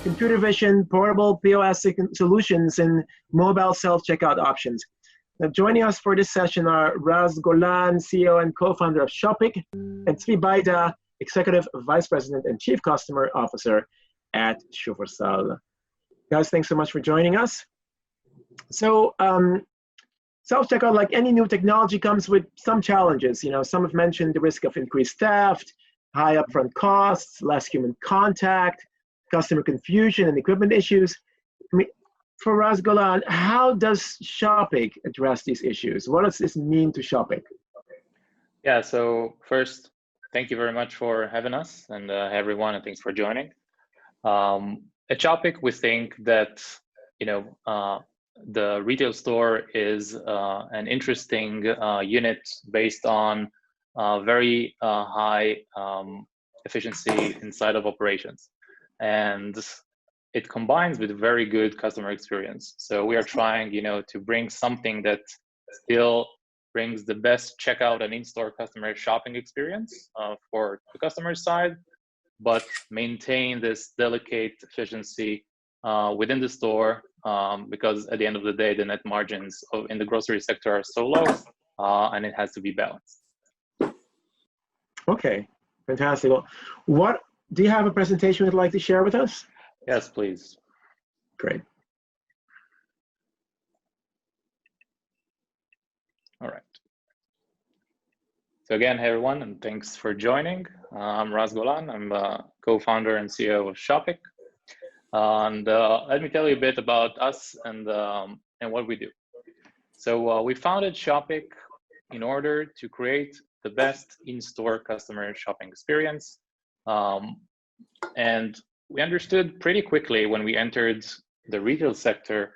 computer vision, portable POS solutions, and mobile self-checkout options. Now, joining us for this session are Raz Golan, CEO and co-founder of Shopic, and Tzvi Baida, Executive Vice President and Chief Customer Officer at Shufersal. Guys, thanks so much for joining us. So, self-checkout, like any new technology, comes with some challenges. Some have mentioned the risk of increased theft, high upfront costs, less human contact, customer confusion, and equipment issues. For Raz Golan, how does Shopic address these issues? What does this mean to Shopic? Yeah, so first, thank you very much for having us, and everyone, and thanks for joining. At Shopic, we think that the retail store is an interesting unit based on very high efficiency inside of operations, and it combines with very good customer experience. So we are trying, to bring something that still brings the best checkout and in-store customer shopping experience for the customer side, but maintain this delicate efficiency within the store, because at the end of the day, the net margins in the grocery sector are so low, and it has to be balanced. Okay, fantastic. Well, do you have a presentation you'd like to share with us? Yes, please. Great. All right. So again, hey everyone, and thanks for joining. I'm Raz Golan. I'm co-founder and CEO of Shopic. And let me tell you a bit about us and what we do. So we founded Shopic in order to create the best in-store customer shopping experience. And we understood pretty quickly when we entered the retail sector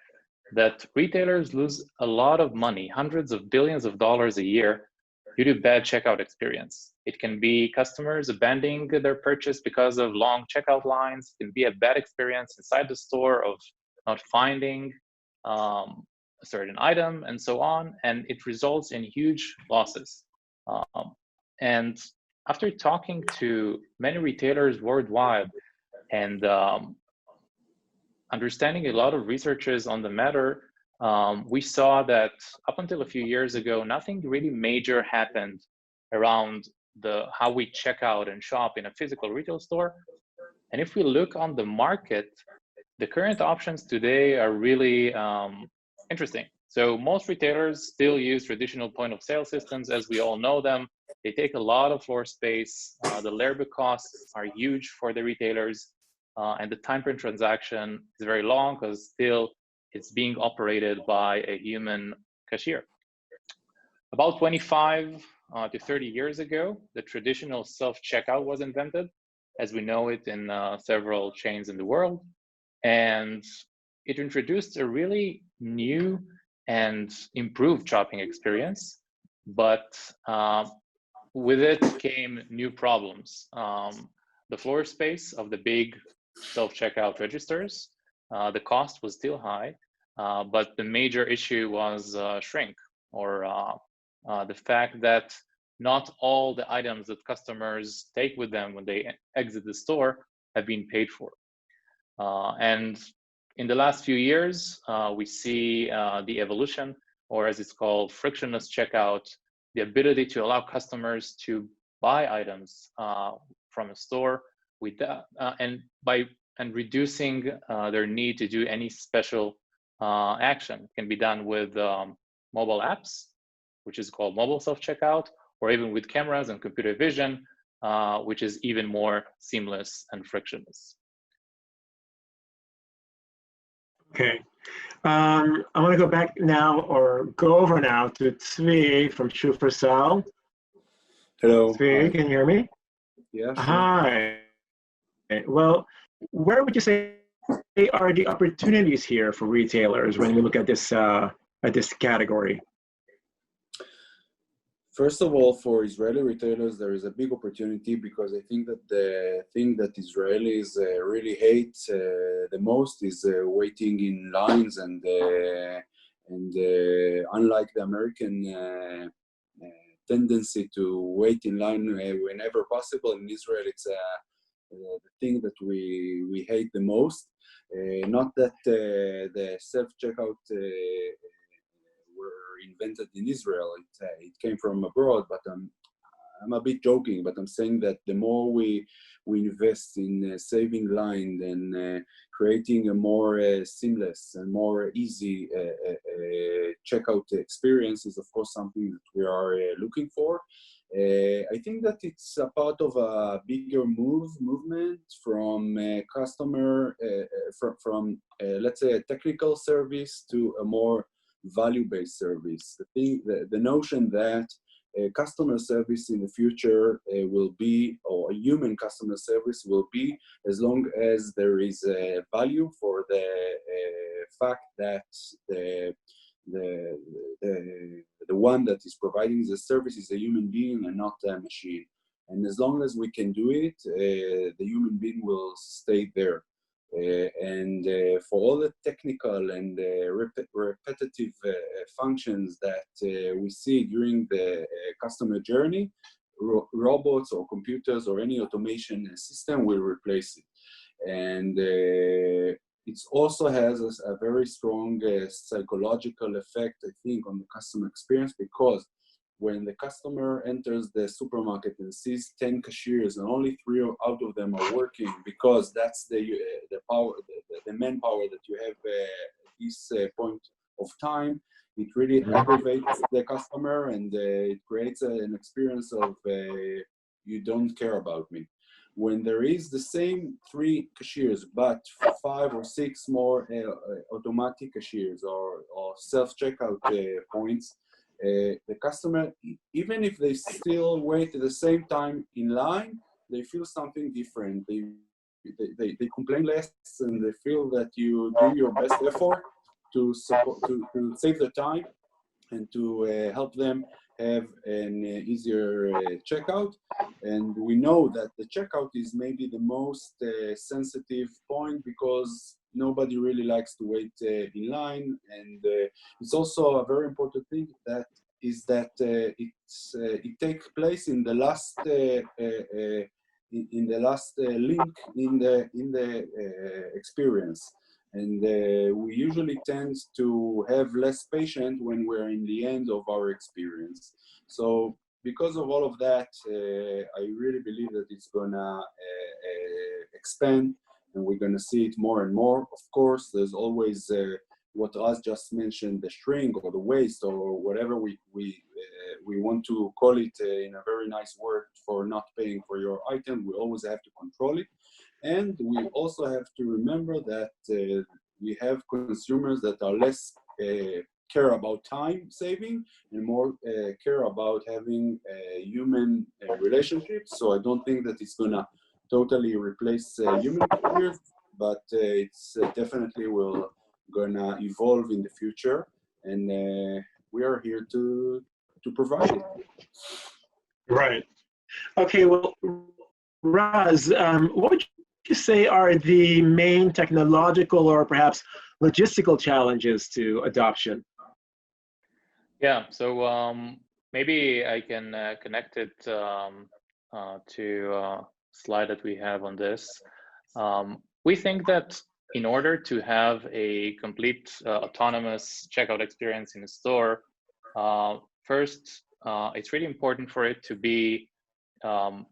that retailers lose a lot of money, hundreds of billions of dollars a year, due to bad checkout experience. It can be customers abandoning their purchase because of long checkout lines. It can be a bad experience inside the store of not finding a certain item and so on, and it results in huge losses. And after talking to many retailers worldwide and understanding a lot of researchers on the matter, we saw that up until a few years ago, nothing really major happened around how we check out and shop in a physical retail store. And if we look on the market, the current options today are really interesting. So most retailers still use traditional point of sale systems as we all know them. They take a lot of floor space. The labor costs are huge for the retailers. And the time per transaction is very long because still it's being operated by a human cashier. About 25 to 30 years ago, the traditional self-checkout was invented, as we know it in several chains in the world. And it introduced a really new and improved shopping experience, but with it came new problems. The floor space of the big self-checkout registers, the cost was still high, but the major issue was shrink, or the fact that not all the items that customers take with them when they exit the store have been paid for. And in the last few years, we see the evolution, or as it's called, frictionless checkout, the ability to allow customers to buy items from a store with and reducing their need to do any special action. Can be done with mobile apps, which is called mobile self-checkout, or even with cameras and computer vision, which is even more seamless and frictionless. Okay, I want to go back now, or go over now, to Tzvi from Shufersal. Hello. Tzvi, can you hear me? Yeah, sure. Hi. Well, where would you say are the opportunities here for retailers when we look at this category? First of all, for Israeli retailers, there is a big opportunity because I think that the thing that Israelis really hate the most is waiting in lines, and unlike the American tendency to wait in line whenever possible, in Israel the thing that we hate the most. Not that the self-checkout were invented in Israel. It came from abroad, but I'm a bit joking, but I'm saying that the more we invest in saving line and creating a more seamless and more easy checkout experience is, of course, something that we are looking for. I think that it's a part of a bigger movement from customer, from let's say a technical service to a more value-based service. The notion that customer service in the future will be, or a human customer service will be, as long as there is a value for the fact that the one that is providing the service is a human being and not a machine. And as long as we can do it, the human being will stay there. For all the technical and repetitive functions that we see during the customer journey, robots or computers or any automation system will replace it. And it also has a very strong psychological effect, I think, on the customer experience, because when the customer enters the supermarket and sees 10 cashiers and only 3 out of them are working, because that's the power, the manpower that you have at this point of time, it really aggravates the customer, and it creates an experience of you don't care about me. When there is the same 3 cashiers, but 5 or 6 more automatic cashiers or self-checkout points, the customer, even if they still wait at the same time in line, they feel something different. They complain less, and they feel that you do your best effort to save the time and to help them have an easier checkout. And we know that the checkout is maybe the most sensitive point, because nobody really likes to wait in line. And it's also a very important thing that it takes place in the last link in the experience. And we usually tend to have less patience when we're in the end of our experience. So because of all of that, I really believe that it's gonna expand, and we're gonna see it more and more. Of course, there's always what Raz just mentioned, the shrink or the waste or whatever we want to call it in a very nice word for not paying for your item. We always have to control it. And we also have to remember that we have consumers that are less care about time saving and more care about having human relationships. So I don't think that it's gonna totally replace human behaviors, but it's definitely will gonna evolve in the future, and we are here to provide it. Right. Okay. Well, Raz, what would you say are the main technological or perhaps logistical challenges to adoption? Yeah. So maybe I can connect it to a slide that we have on this. We think that in order to have a complete autonomous checkout experience in a store, first, it's really important for it to be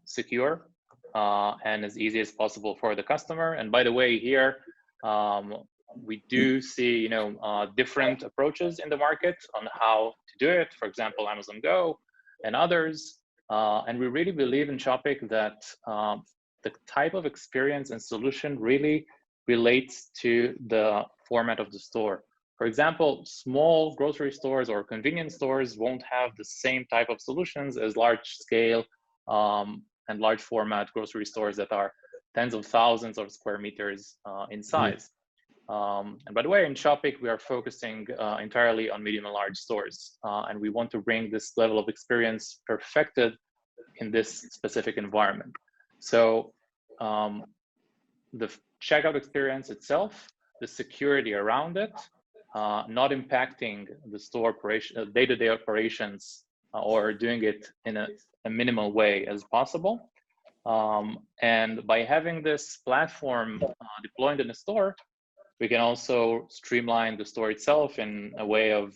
secure and as easy as possible for the customer. And by the way, here we do see different approaches in the market on how to do it. For example, Amazon Go and others. And we really believe in Shopic that the type of experience and solution really relates to the format of the store. For example, small grocery stores or convenience stores won't have the same type of solutions as large scale and large format grocery stores that are tens of thousands of square meters in size. And by the way, in Shopic, we are focusing entirely on medium and large stores. And we want to bring this level of experience perfected in this specific environment. So the checkout experience itself, the security around it, not impacting the store operation, day-to-day operations, or doing it in a minimal way as possible. And by having this platform deployed in the store, we can also streamline the store itself in a way of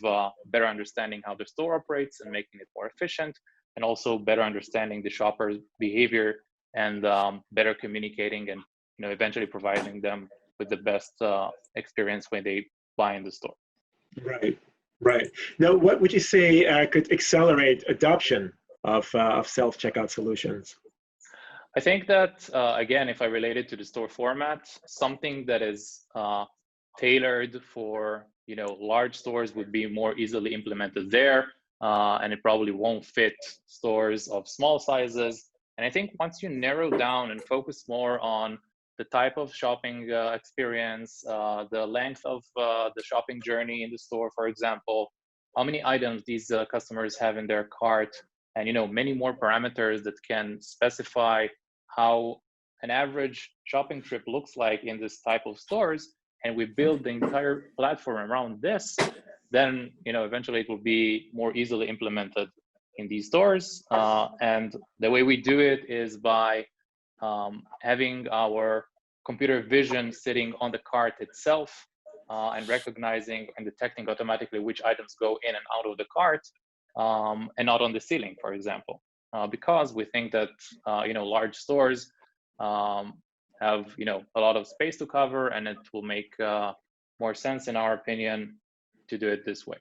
better understanding how the store operates and making it more efficient, and also better understanding the shopper's behavior and better communicating and eventually providing them with the best experience when they buy in the store. Right, right. Now, what would you say could accelerate adoption of self-checkout solutions? I think that, again, if I relate it to the store format, something that is tailored for large stores would be more easily implemented there, and it probably won't fit stores of small sizes. And I think once you narrow down and focus more on the type of shopping experience, the length of the shopping journey in the store, for example, how many items these customers have in their cart, and many more parameters that can specify how an average shopping trip looks like in this type of stores, and we build the entire platform around this, then eventually it will be more easily implemented in these stores. And the way we do it is by having our computer vision sitting on the cart itself and recognizing and detecting automatically which items go in and out of the cart, and not on the ceiling, for example, because we think that large stores have a lot of space to cover, and it will make more sense, in our opinion, to do it this way.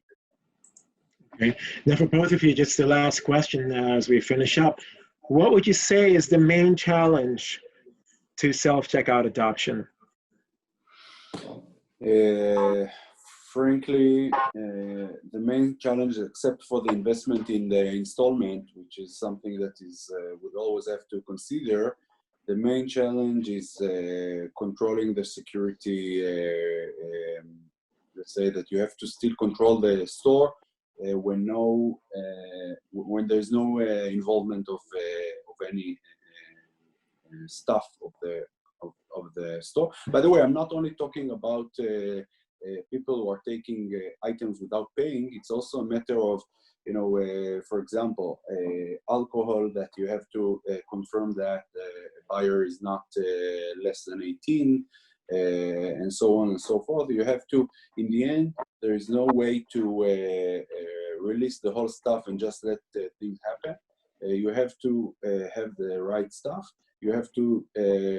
Okay. Now, for both of you, just the last question as we finish up. What would you say is the main challenge to self-checkout adoption? Frankly, the main challenge, except for the investment in the installment, which is something that is we always have to consider, the main challenge is controlling the security. Let's say that you have to still control the store when there's no involvement of any staff of the store. By the way, I'm not only talking about people who are taking items without paying. It's also a matter of, for example, alcohol, that you have to confirm that the buyer is not less than 18, and so on and so forth. You have to, in the end, there is no way to release the whole stuff and just let things happen. You have to have the right stuff. You have to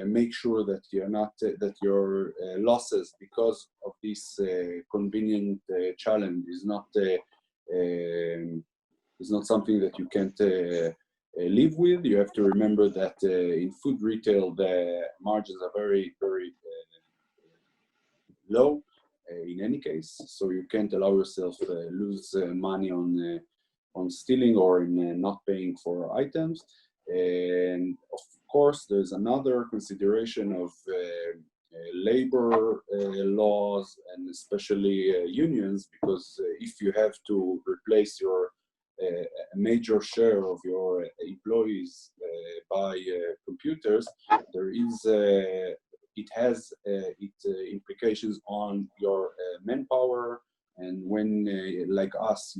make sure that you're not that your losses because of this convenient challenge is not something that you can't live with. You have to remember that in food retail the margins are very, very low in any case, so you can't allow yourself lose money on stealing or in not paying for items. And of course, there's another consideration of labor laws, and especially unions, because if you have to replace your a major share of your employees by computers, there is it has its implications on your manpower. And when, like us,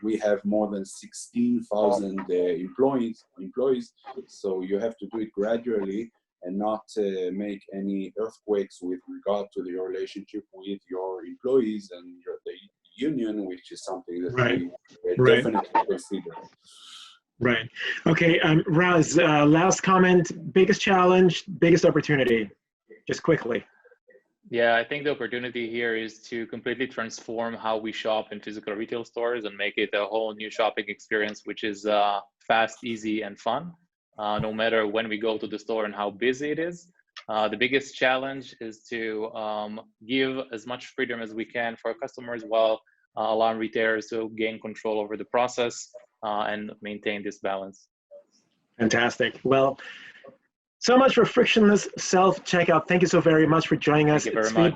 we have more than 16,000 employees, so you have to do it gradually and not make any earthquakes with regard to your relationship with your employees and the union, which is something that we definitely consider. Right. Okay, Raz, last comment, biggest challenge, biggest opportunity, just quickly. Yeah, I think the opportunity here is to completely transform how we shop in physical retail stores and make it a whole new shopping experience, which is fast, easy, and fun, no matter when we go to the store and how busy it is. The biggest challenge is to give as much freedom as we can for our customers while allowing retailers to gain control over the process and maintain this balance. Fantastic. Well, so much for frictionless self-checkout. Thank you so very much for joining us. Thank you very much.